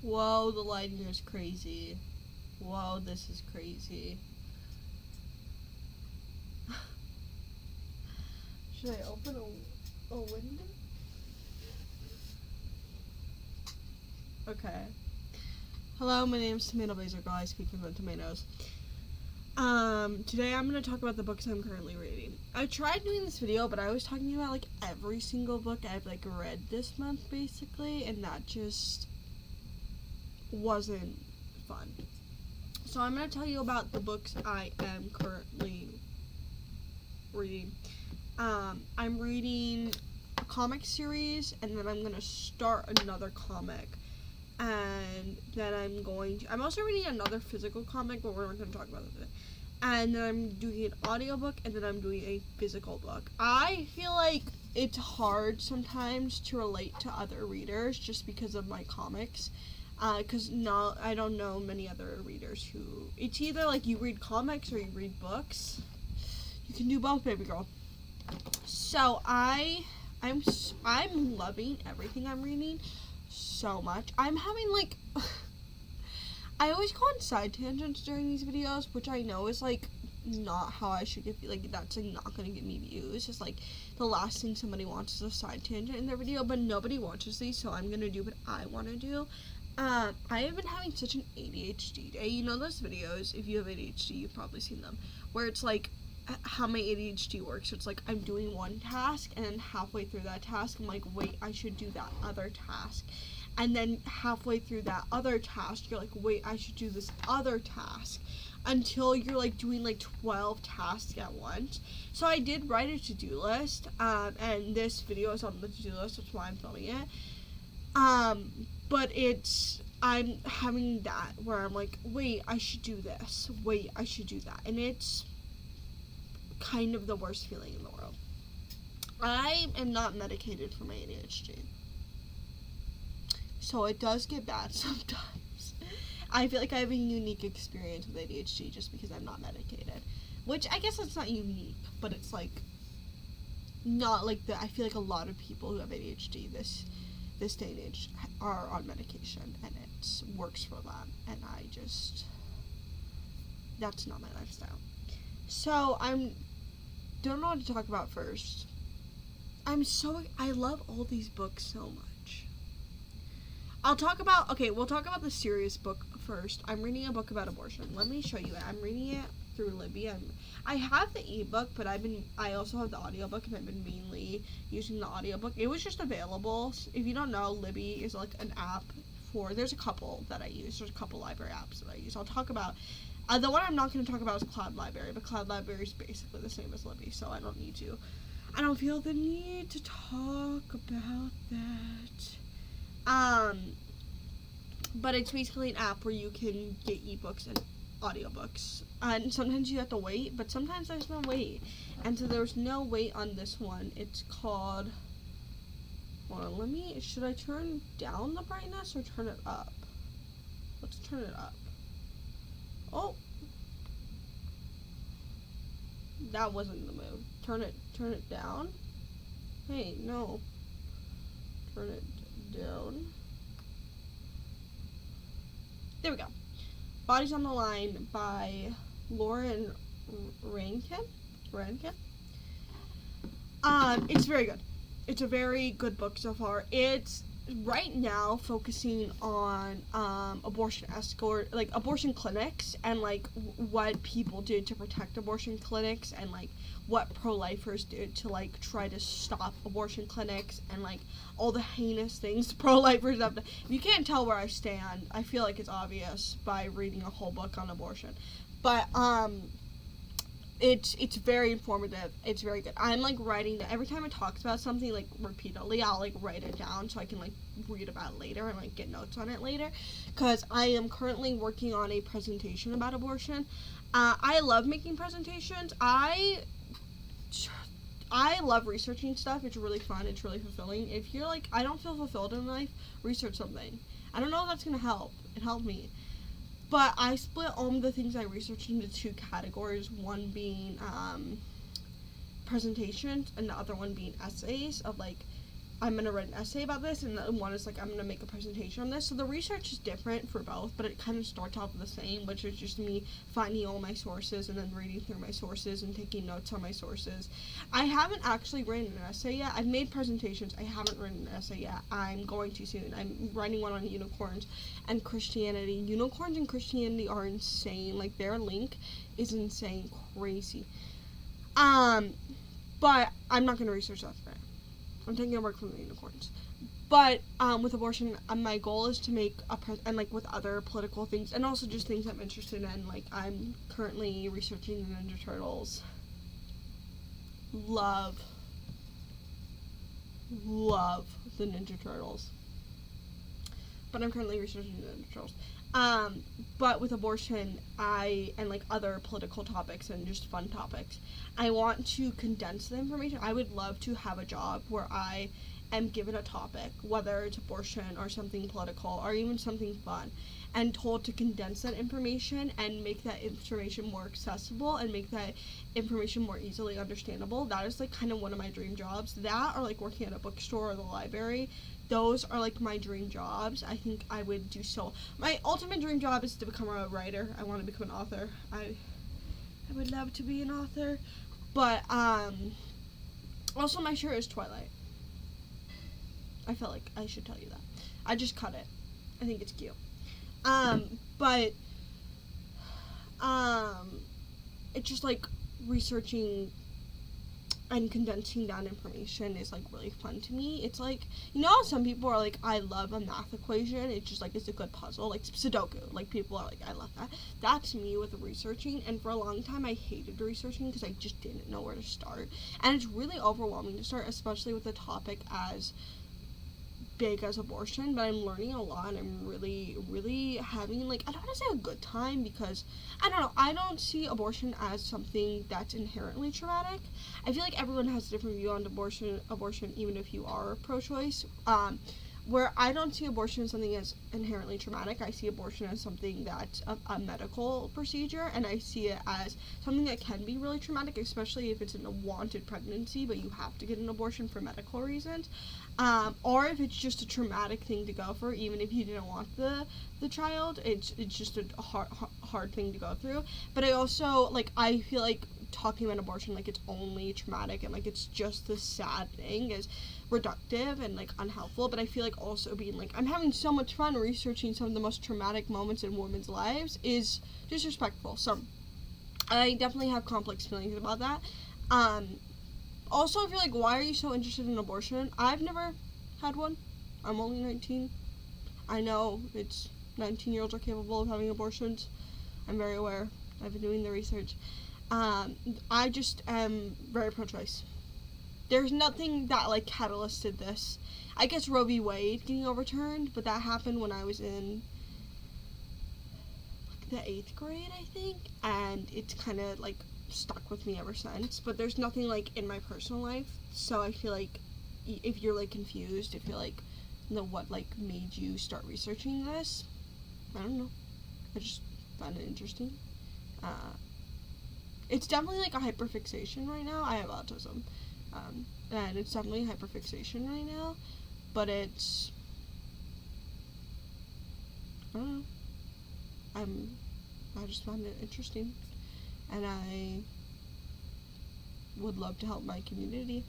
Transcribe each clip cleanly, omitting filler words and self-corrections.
Whoa, the lighting is crazy. Whoa, this is crazy. Should I open a window? Okay. Hello, my name is Tomato Blazer Girl. I speak from the tomatoes. Today I'm going to talk about the books I'm currently reading. I tried doing this video, but I was talking about, like, every single book I've, like, read this month, basically, and that just wasn't fun. So I'm going to tell you about the books I am currently reading. I'm reading a comic series, and then I'm going to start another comic. And then I'm also reading another physical comic, but we're not going to talk about that today. And then I'm doing an audiobook, and then I'm doing a physical book. I feel like it's hard sometimes to relate to other readers just because of my comics. Because I don't know many other readers who, it's either like you read comics or you read books. You can do both, baby girl. So I'm loving everything I'm reading so much. I'm having, like, I always go on side tangents during these videos, which I know is, like, not how I should get, like, that's, like, not gonna get me views. It's like the last thing somebody wants is a side tangent in their video, but nobody watches these, so I'm gonna do what I want to do. I have been having such an ADHD day. You know those videos, if you have ADHD, you've probably seen them, where it's like how my ADHD works. So it's like I'm doing one task, and then halfway through that task, I'm like, wait, I should do that other task. And then halfway through that other task, you're like, wait, I should do this other task. Until you're, like, doing, like, 12 tasks at once. So I did write a to-do list, and this video is on the to-do list, that's why I'm filming it. But I'm having that, where I'm like, wait, I should do this. Wait, I should do that. And it's kind of the worst feeling in the world. I am not medicated for my ADHD. So it does get bad sometimes. I feel like I have a unique experience with ADHD just because I'm not medicated. Which, I guess it's not unique, but it's, like, not like I feel like a lot of people who have ADHD this day and age are on medication, and it works for them, and that's not my lifestyle. So, don't know what to talk about first. I love all these books so much. we'll talk about the serious book first. I'm reading a book about abortion. Let me show you it. I'm reading it through Libby. I have the ebook, but I also have the audiobook, and I've been mainly using the audiobook. It was just available. If you don't know, Libby is like an app there's a couple that I use. There's a couple library apps that I use. I'll talk about, the one I'm not going to talk about is Cloud Library, but Cloud Library is basically the same as Libby, so I don't feel the need to talk about that. But it's basically an app where you can get ebooks and audiobooks. And sometimes you have to wait, but sometimes there's no wait. And so there's no wait on this one. It's called, hold on, should I turn down the brightness or turn it up? Let's turn it up. Oh. That wasn't the move. Turn it down. Hey, no. Turn it down. There we go. Bodies on the Line by Lauren Rankin. It's very good. It's a very good book so far. It's right now focusing on abortion clinics, and like what people did to protect abortion clinics, and like what pro-lifers did to like try to stop abortion clinics, and like all the heinous things pro-lifers have done. If you can't tell where I stand, I feel like it's obvious by reading a whole book on abortion. But it's very informative. It's very good. I'm like writing that every time it talks about something like repeatedly, I'll like write it down so I can like read about it later and like get notes on it later, because I am currently working on a presentation about abortion. I love making presentations. I love researching stuff. It's really fun. It's really fulfilling. If you're like, I don't feel fulfilled in life, research something. I don't know if that's gonna help. It helped me. But I split all the things I researched into two categories, one being presentations and the other one being essays of like I'm gonna write an essay about this, and the one is like I'm gonna make a presentation on this. So the research is different for both, but it kind of starts off the same, which is just me finding all my sources and then reading through my sources and taking notes on my sources. I haven't actually written an essay yet. I've made presentations. I haven't written an essay yet. I'm going to soon. I'm writing one on unicorns and Christianity. Unicorns and Christianity are insane. Like, their link is insane, crazy. But I'm not gonna research that today. I'm taking a break from the unicorns. But with abortion, my goal is to make and like with other political things, and also just things I'm interested in. Like, I'm currently researching the Ninja Turtles. Love the Ninja Turtles. But I'm currently researching the Ninja Turtles. But with abortion, and like other political topics and just fun topics, I want to condense the information. I would love to have a job where I am given a topic, whether it's abortion or something political or even something fun, and told to condense that information and make that information more accessible and make that information more easily understandable. That is like kind of one of my dream jobs. That, or like working at a bookstore or the library. Those are like my dream jobs. I think I would do so. My ultimate dream job is to become a writer. I want to become an author. I would love to be an author. But also my shirt is Twilight. I felt like I should tell you that. I just cut it. I think it's cute. But it's just like researching and condensing down information is like really fun to me. It's like, you know how some people are like, I love a math equation, it's just like, it's a good puzzle, like Sudoku, like people are like, I love that. That's me with researching, and for a long time I hated researching because I just didn't know where to start, and it's really overwhelming to start, especially with a topic as big as abortion. But I'm learning a lot, and I'm really having, like, I don't want to say a good time, because I don't know, I don't see abortion as something that's inherently traumatic. I feel like everyone has a different view on abortion even if you are pro-choice. Where I don't see abortion as something as inherently traumatic. I see abortion as something that's a medical procedure, and I see it as something that can be really traumatic, especially if it's an unwanted pregnancy, but you have to get an abortion for medical reasons. Or if it's just a traumatic thing to go through, even if you didn't want the child, it's just a hard thing to go through. But I also, like, I feel like talking about abortion like it's only traumatic and like it's just this sad thing is reductive and like unhelpful. But I feel like also being like, I'm having so much fun researching some of the most traumatic moments in women's lives is disrespectful. So I definitely have complex feelings about that. Also, if you're like, why are you so interested in abortion? I've never had one. I'm only 19. I know it's 19-year-olds are capable of having abortions. I'm very aware. I've been doing the research. I just am very pro-choice. There's nothing that, like, catalysted this. I guess Roe v. Wade getting overturned, but that happened when I was in the 8th grade, I think, and it's kind of, like, stuck with me ever since. But there's nothing, like, in my personal life, so I feel like if you're, like, confused, if you're, like, what, like, made you start researching this, I don't know. I just found it interesting. It's definitely, like, a hyperfixation right now. I have autism, and it's definitely hyperfixation right now, but it's, I don't know, I just found it interesting, and I would love to help my community,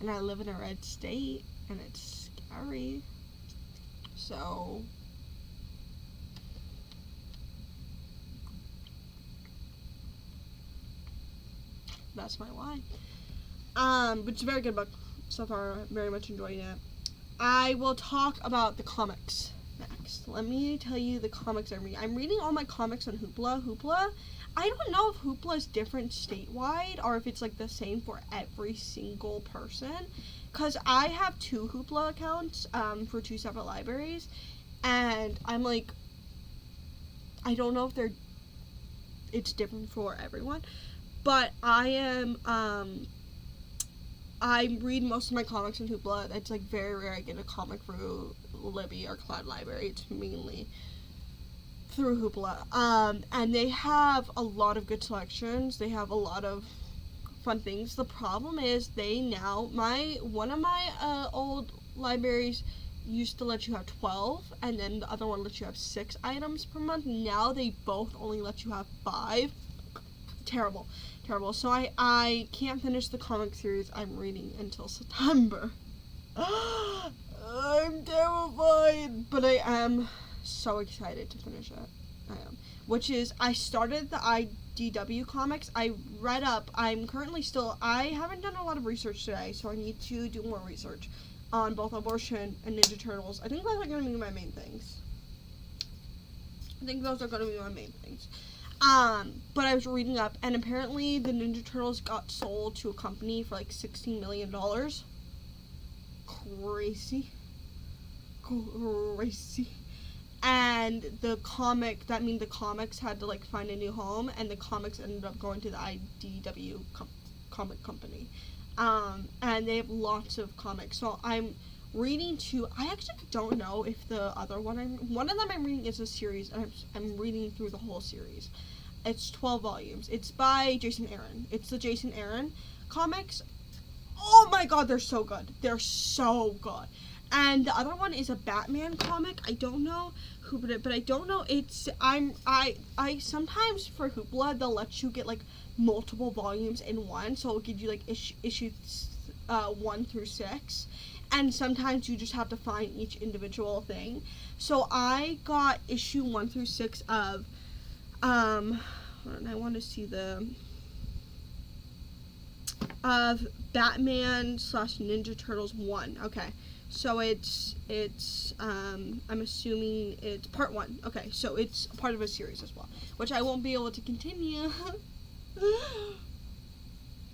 and I live in a red state, and it's scary, so that's my why. But it's a very good book so far. I'm very much enjoying it. I will talk about the comics next. Let me tell you the comics I'm reading. I'm reading all my comics on Hoopla. I don't know if Hoopla is different statewide or if it's like the same for every single person, because I have 2 Hoopla accounts for 2 separate libraries, and I'm like, I don't know if it's different for everyone. But I read most of my comics in Hoopla. It's, like, very rare I get a comic through Libby or Cloud Library. It's mainly through Hoopla. And they have a lot of good selections. They have a lot of fun things. The problem is one of my old libraries used to let you have 12, and then the other one lets you have 6 items per month. Now they both only let you have 5. Terrible. So I can't finish the comic series I'm reading until September. I'm terrified, but I am so excited to finish it. I am. Which is, I started the IDW comics. I read up. I haven't done a lot of research today, so I need to do more research on both abortion and Ninja Turtles. I think those are going to be my main things. But I was reading up, and apparently the Ninja Turtles got sold to a company for like $16 million. Crazy. And the comics had to like find a new home, and the comics ended up going to the IDW comic company. And they have lots of comics. So I'm reading I actually don't know if the other one of them I'm reading is a series, and I'm reading through the whole series. It's 12 volumes. It's by Jason Aaron. It's the Jason Aaron comics. Oh my god, they're so good. And the other one is a Batman comic. I don't know who did it, but I don't know. I sometimes for Hoopla they'll let you get like multiple volumes in one, so it'll give you like issues 1 through 6, and sometimes you just have to find each individual thing. So I got issue 1 through 6 of I want to see of Batman / Ninja Turtles 1. Okay. So it's I'm assuming it's part 1. Okay, so it's part of a series as well, which I won't be able to continue.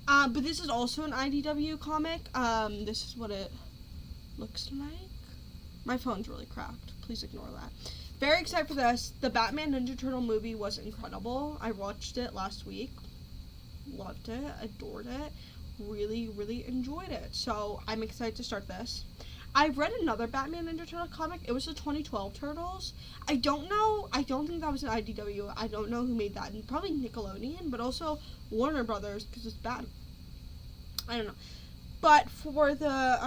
But this is also an IDW comic. This is what it looks like. My phone's really cracked. Please ignore that. Very excited for this. The Batman Ninja Turtle movie was incredible. I watched it last week. Loved it. Adored it. Really, really enjoyed it. So I'm excited to start this. I've read another Batman Ninja Turtle comic. It was the 2012 Turtles. I don't think that was an IDW. I don't know who made that. Probably Nickelodeon, but also Warner Brothers, because it's bad. I don't know. But for the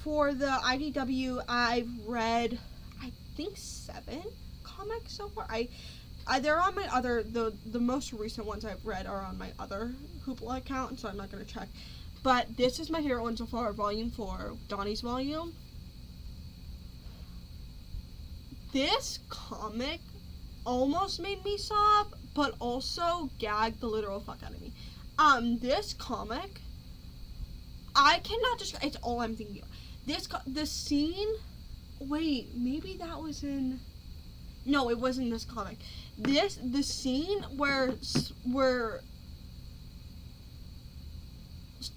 IDW, I've read, I think, 7 comics so far. They're on my other, the most recent ones I've read are on my other Hoopla account, so I'm not going to check. But this is my favorite one so far, Volume 4, Donnie's volume. This comic almost made me sob, but also gagged the literal fuck out of me. This comic, I cannot describe, it's all I'm thinking of. The scene, wait, maybe that was in, no, it wasn't this comic. The scene where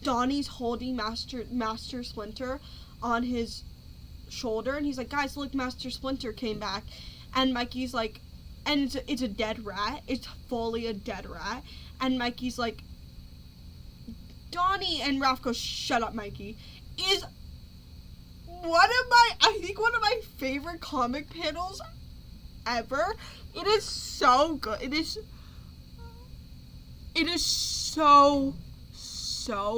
Donnie's holding Master Splinter on his shoulder, and he's like, guys, look, Master Splinter came back, and Mikey's like, and it's a dead rat, it's fully a dead rat, and Mikey's like, Donnie, and Ralph goes, shut up, Mikey, is one of my favorite comic panels ever. It is so good. It is so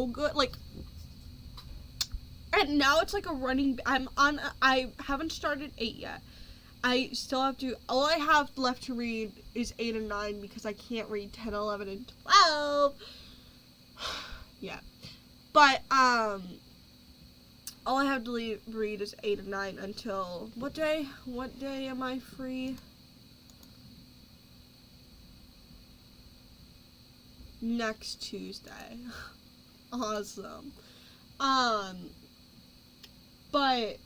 good. Like, and now it's like a running, I haven't started 8 yet. I still have to, all I have left to read is 8 and 9 because I can't read 10, 11, and 12. Yeah. But, all I have to read is 8 and 9 until, what day am I free? Next Tuesday. Awesome. But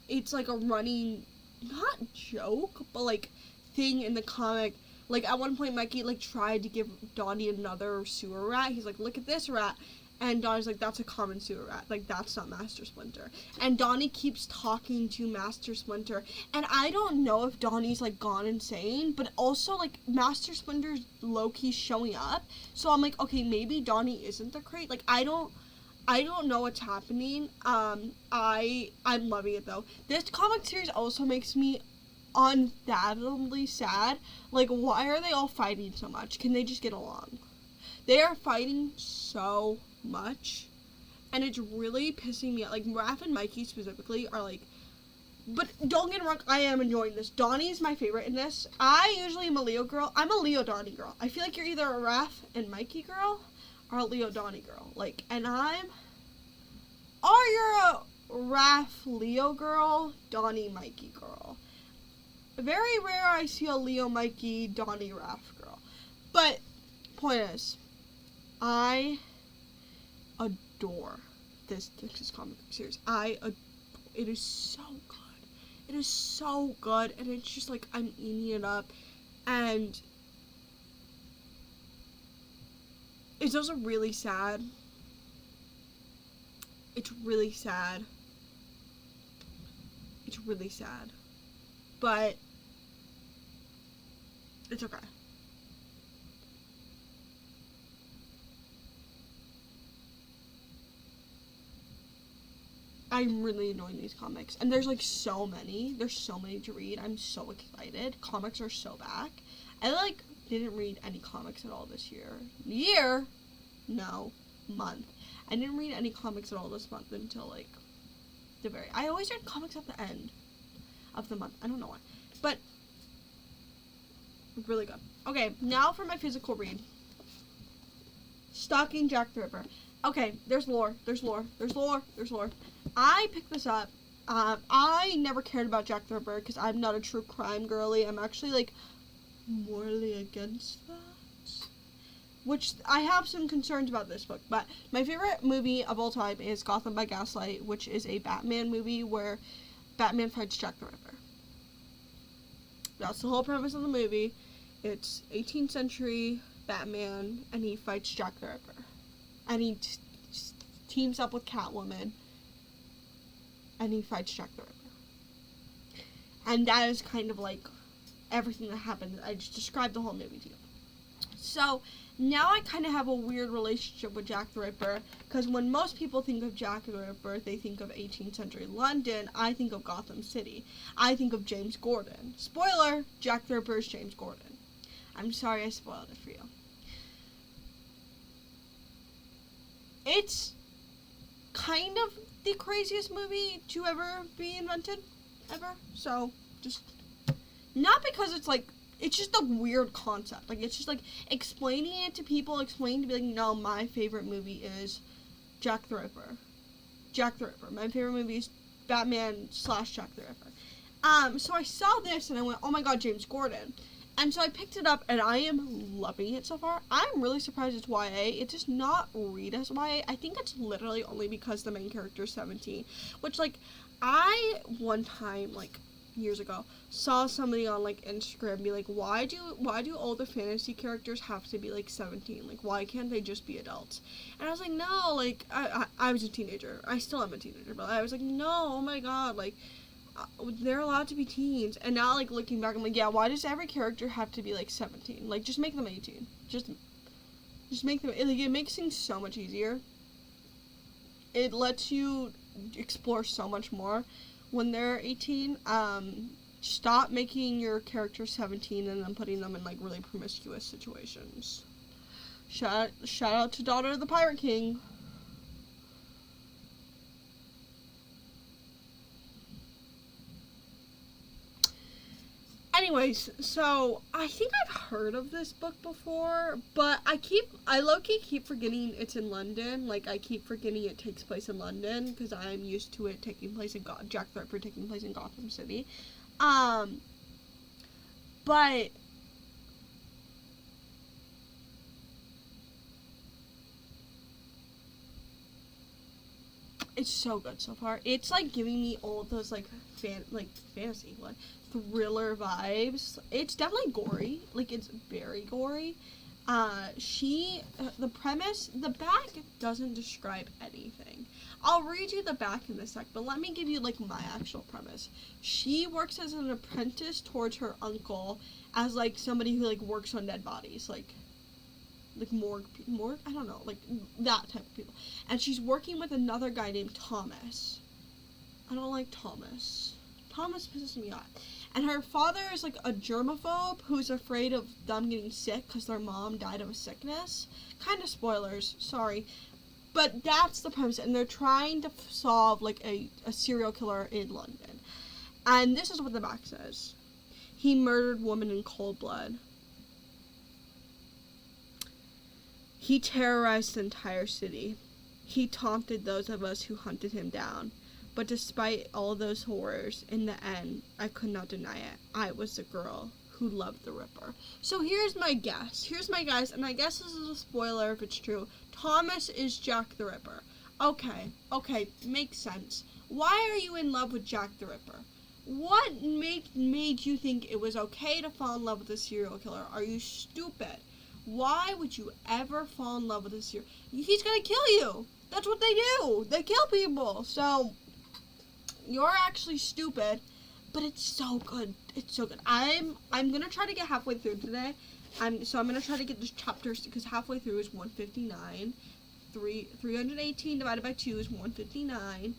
it's like a running, not joke, but like thing in the comic. Like at one point Mikey like tried to give Donnie another sewer rat. He's like, look at this rat. And Donnie's like, that's a common sewer rat. Like, that's not Master Splinter. And Donnie keeps talking to Master Splinter. And I don't know if Donnie's, like, gone insane. But also, like, Master Splinter's low-key showing up. So I'm like, okay, maybe Donnie isn't the crate. Like, I don't know what's happening. I'm loving it, though. This comic series also makes me unfathomably sad. Like, why are they all fighting so much? Can they just get along? They are fighting so much, and it's really pissing me out. Like, Raph and Mikey specifically are like, but don't get me wrong, I am enjoying this. Donnie's my favorite in this. I usually am a Leo girl. I'm a Leo Donnie girl. I feel like you're either a Raph and Mikey girl or a Leo Donnie girl. Like, and or you're a Raph Leo girl, Donnie Mikey girl. Very rare I see a Leo Mikey Donnie Raph girl. But point is, I adore this comic series. It is so good. It is so good, and it's just like I'm eating it up, and it's also really sad. It's really sad. It's really sad, but it's okay. I'm really enjoying these comics. And there's like so many. There's so many to read. I'm so excited. Comics are so back. I like didn't read any comics at all this year. Year? No. Month. I didn't read any comics at all this month until like I always read comics at the end of the month. I don't know why. But really good. Okay, now for my physical read. Stalking Jack the Ripper. Okay, there's lore. I picked this up. I never cared about Jack the Ripper because I'm not a true crime girly. I'm actually, like, morally against that. Which, I have some concerns about this book. But my favorite movie of all time is Gotham by Gaslight, which is a Batman movie where Batman fights Jack the Ripper. That's the whole premise of the movie. It's 18th century Batman, and he fights Jack the Ripper. And he teams up with Catwoman, and he fights Jack the Ripper. And that is kind of like everything that happened. I just described the whole movie to you. So, now I kind of have a weird relationship with Jack the Ripper, because when most people think of Jack the Ripper, they think of 18th century London. I think of Gotham City. I think of James Gordon. Spoiler, Jack the Ripper is James Gordon. I'm sorry I spoiled it for you. It's kind of the craziest movie to ever be invented, ever. So, just, not because it's like, it's just a weird concept. Like, it's just like, explaining it to people, to be like, no, my favorite movie is Jack the Ripper. Jack the Ripper. My favorite movie is Batman / Jack the Ripper. So I saw this and I went, oh my god, James Gordon. And so I picked it up, and I am loving it so far. I'm really surprised it's YA. It does not read as YA. I think it's literally only because the main character is 17. Which, like, I, one time, like, years ago, saw somebody on, like, Instagram be like, why do all the fantasy characters have to be, like, 17? Like, why can't they just be adults? And I was like, no, like, I was a teenager. I still am a teenager, but I was like, no, oh my god, like, they're allowed to be teens. And now, like, looking back, I'm like, yeah, why does every character have to be, like, 17? Like, just make them 18. Just make them, like, it makes things so much easier. It lets you explore so much more when they're 18. Stop making your character 17 and then putting them in, like, really promiscuous situations. Shout out to Daughter of the Pirate King. Anyways, so I think I've heard of this book before, but I low-key keep forgetting it's in London. Like, I keep forgetting it takes place in London, because I'm used to it taking place in Jack the Ripper taking place in Gotham City. But it's so good so far. It's, like, giving me all those, like, fantasy, thriller vibes. It's definitely gory. Like, it's very gory. The premise, the back doesn't describe anything. I'll read you the back in a sec, but let me give you, like, my actual premise. She works as an apprentice towards her uncle as, like, somebody who, like, works on dead bodies, like morgue, I don't know, like, that type of people. And she's working with another guy named Thomas. I don't like Thomas. Thomas pisses me off. And her father is like a germaphobe who's afraid of them getting sick because their mom died of a sickness. Kind of spoilers, sorry. But that's the premise, and they're trying to solve like a serial killer in London. And this is what the back says. He murdered women in cold blood. He terrorized the entire city. He taunted those of us who hunted him down. But despite all those horrors, in the end, I could not deny it. I was the girl who loved the Ripper. So here's my guess. Here's my guess, and I guess this is a spoiler if it's true. Thomas is Jack the Ripper. Okay, makes sense. Why are you in love with Jack the Ripper? What made you think it was okay to fall in love with a serial killer? Are you stupid? Why would you ever fall in love with a serial? He's gonna kill you. That's what they do. They kill people. So you're actually stupid, but it's so good. It's so good. I'm gonna try to get halfway through today. I'm gonna try to get this chapter because halfway through is 159. 318 divided by 2 is 159.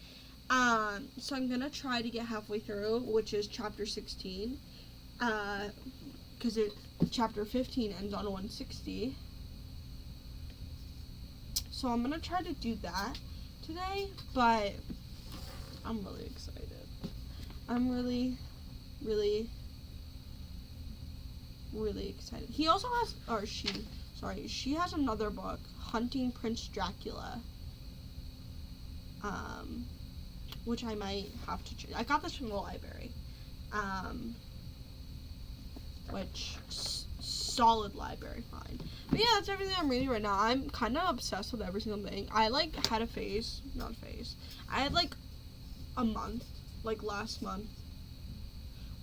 So I'm gonna try to get halfway through, which is chapter 16. Because chapter 15 ends on 160. So I'm gonna try to do that today, but I'm really excited. I'm really excited. He also has, she has another book, Hunting Prince Dracula, which I might have to choose. I got this from the library, which solid library find. But yeah, that's everything I'm reading right now. I'm kind of obsessed with every single thing. I had I had a month, last month,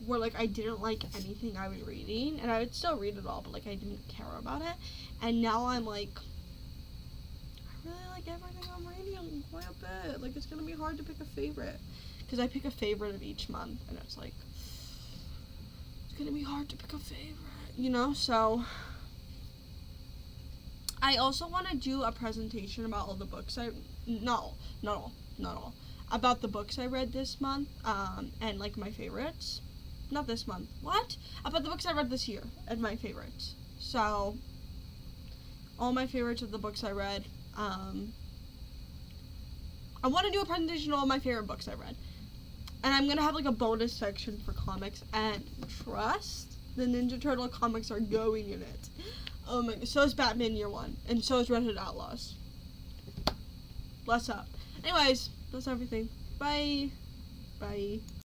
where I didn't like anything I was reading, and I would still read it all, but I didn't care about it. And now I'm I really like everything I'm reading quite a bit. It's gonna be hard to pick a favorite, because I pick a favorite of each month, and it's gonna be hard to pick a favorite, so I also want to do a presentation about all the books not all, about the books I read this month, and my favorites. Not this month. What? About the books I read this year and my favorites. So, all my favorites of the books I read. I want to do a presentation of all my favorite books I read. And I'm going to have a bonus section for comics. And trust, the Ninja Turtle comics are going in it. Oh my god. So is Batman Year One. And so is Red Hood Outlaws. Bless up. Anyways, that's everything. Bye. Bye.